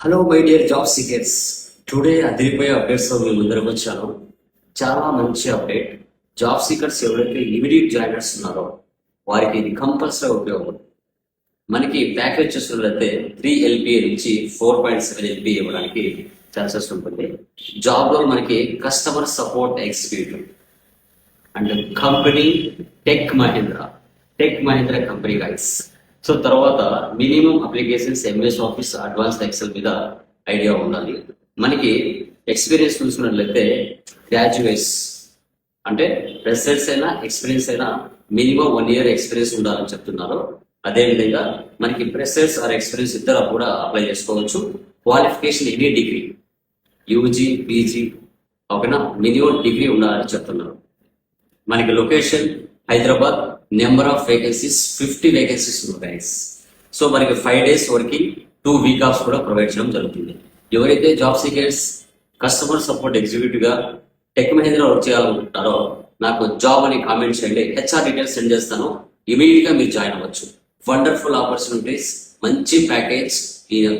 Hello my dear job seekers. Today అదిరిపోయే updates మీ ముందరకు వచ్చాను. చాలా మంచి అప్డేట్. జాబ్ సీకర్స్ ఎవరైతే ఇమీడియట్ జాయినర్స్ ఉన్నారో వారికి ఇది కంపల్సరీ ఉపయోగం. మనకి ప్యాకేజ్ చూసినట్లయితే 3 LPA నుంచి 4.7 LPA ఇవ్వడానికి ఛాన్సెస్ ఉంటుంది. జాబ్ లో మనకి customer support executive and company Tech Mahindra company guys. So తర్వాత minimum applications MS Office advanced Excel మీద ఐడియా ఉండాలి. మనకి ఎక్స్పీరియన్స్ చూసినట్లయితే గ్రాడ్యుయేట్స్ అంటే ఫ్రెషర్స్ అయినా ఎక్స్పీరియన్స్ అయినా మినిమం 1 year ఎక్స్పీరియన్స్ ఉండాలని చెప్తున్నారు. అదేవిధంగా మనకి ఫ్రెషర్స్ ఆర్ ఎక్స్పీరియన్స్ ఇద్దరు కూడా అప్లై చేసుకోవచ్చు. Qualification any degree, UG PG ఓకేనా, మినిమం డిగ్రీ ఉండాలని చెప్తున్నారు. మనకి location Hyderabad. Number of vacancies 50 vacancies ఉన్నాయి. సో మనకి 5 days వర్కింగ్, 2 week offs కూడా ప్రొవైడ్ చేయడం జరుగుతుంది. ఎవరైతే job seekers customer support executive గా టెక్ మహీంద్రా వర్క్ చేయాలనుకుంటారో నాకు జాబ్ అని కామెంట్ చేయండి. హెచ్ఆర్ డీటెయిల్స్ సెండ్ చేస్తాను. ఇమీడియట్ గా మీరు జాయిన్ అవ్వచ్చు. వండర్ఫుల్ ఆపర్చునిటీస్, మంచి ప్యాకేజ్.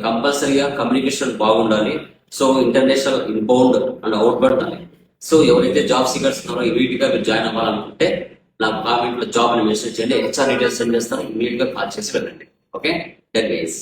కంపల్సరీగా కమ్యూనికేషన్ బాగుండాలి. So international inbound and outbound ఉండాలి. సో ఎవరైతే జాబ్ సీకర్స్ ఉన్నారో ఇమీడియట్ గా మీరు జాయిన్ అవ్వాలనుకుంటే నాకు కామెంట్ లో జాబ్ అని మెసేజ్ చేయండి. హెచ్ఆర్ డీటెయిల్స్ సెండ్ చేస్తాను. ఇమీడియట్ గా కాల్ చేసి వెళ్ళండి. Okay, that guys.